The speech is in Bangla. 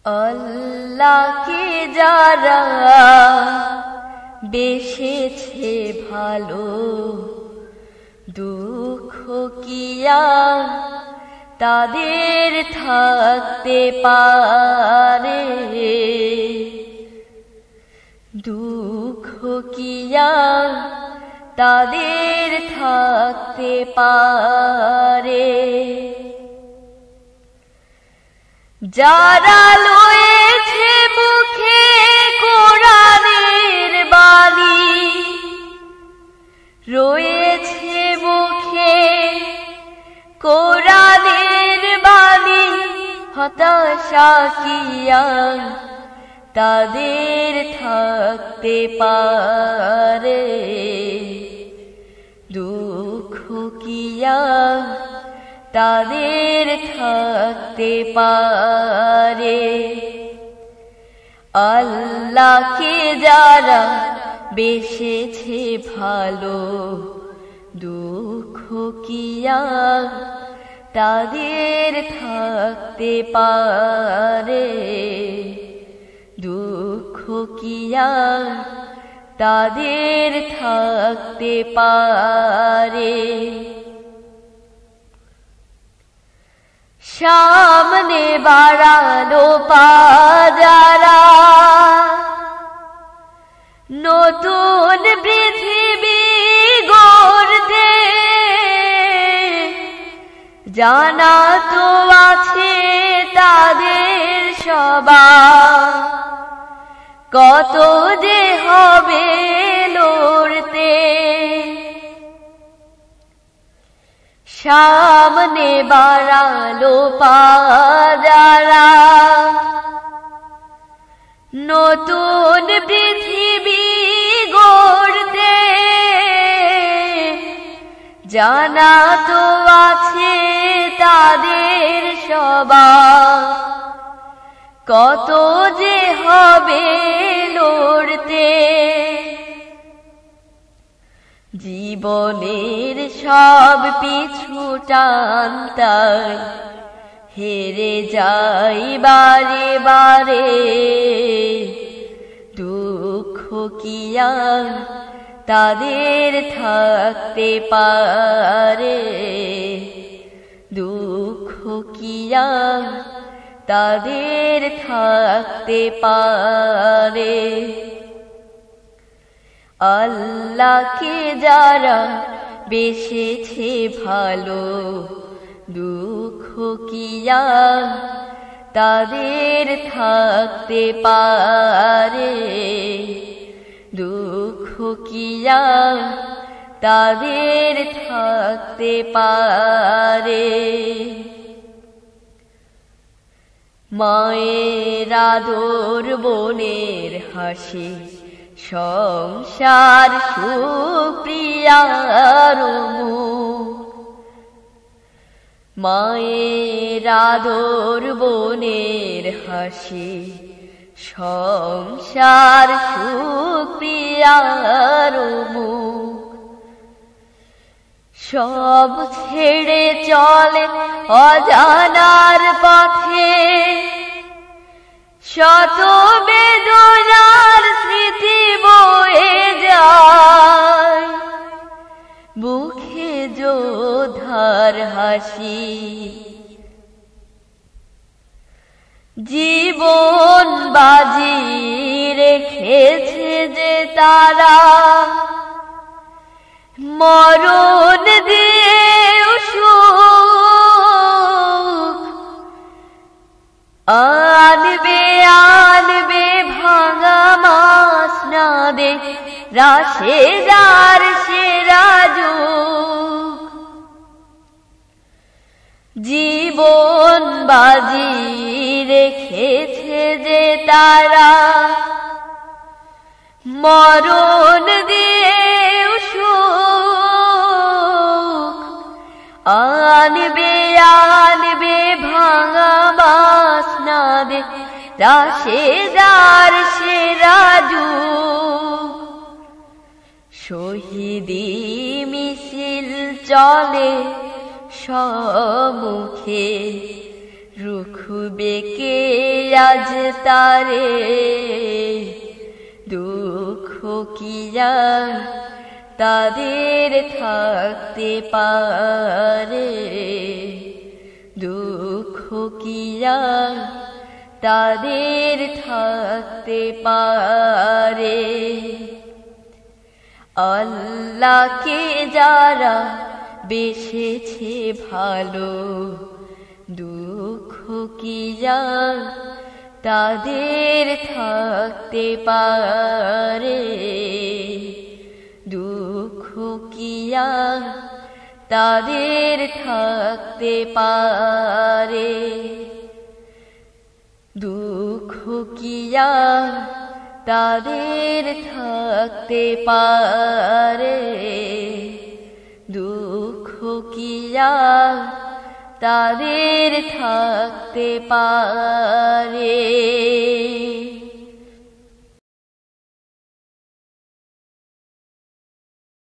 আল্লাহকে যারা বেসেছে ভালো, দুঃখ কিয়া তাদের থাকতে পারে, দুঃখ কিয়া তাদের থাকতে পারে। যারা লয়েছে মুখে কোরআনের বাণী, রয়েছে মুখে কোরআনের বাণী, হতাশা কিয়া তাদের থাকতে পারে, দুঃখ কিয়া তাদের থাকতে পারে। আল্লাহকে যারা বেসেছে ভালো, দুঃখ কিয়া তাদের থাকতে পারে, দুঃখ কিয়া তাদের থাকতে পারে। সামনে বাড়ালো পা যারা, নতুন পৃথিবী গড়তে, জানা তো আছে তাদের সবার, কত যে হবে লড়তে। সামনে বাড়ালো পা যারা, নতুন পৃথিবী গড়তে, জানা তো আছে তাদের সবার, কত যে হবে লড়তে। জীবনের সব পিছু টানতাই হেরে যাই বারে বারে, দুঃখ কিয়া তাদের থাকতে পারে, দুঃখ কিয়া তাদের থাকতে পারে। আল্লাহকে যারা বেসেছে ভালো, দুঃখ কিয়া তাদের থাকতে পারে, দুঃখ কিয়া তাদের থাকতে পারে। মায়ের আদর বোনের হাসি, সংসার সুপ্রিয়ার মুখ, মায়ের আদর বোনের হাসি, সংসার সুপ্রিয়ার মুখ। সব ছেড়ে চলে অজানার পথে, শত বেদনার স্মৃতি বয়ে যায়, মুখে যোধার হাসি। জীবন বাজি রেখেছে যে তারা, মরণ দিয়ে সুখ আনবে আনবে, ভাঙা মাস না দে রাশেদার সেরা যুগ। জীবন বাজি রেখেছে যে তারা, মরণ দিয়ে সুখ আনবে আনবে, ভাঙা বাসনা দে রাশেদার সেরা যুগ। শহীদি মিছিল চলে সম্মুখে, রুখ বেঁকে আজ তারে দুঃখ কিয়া তাদের থাকতে পারে দুঃখ কিয়া তাদের থাকতে পারে আল্লাহকে যারা বেসেছে ভালো দুঃখ কিয়া তাদের থাকতে পারে দুঃখ কিয়া তাদের থাকতে পারে দুঃখ কিয়া তাদের থাকতে পারে দুঃখ কিয়া তাদের থাকতে পারে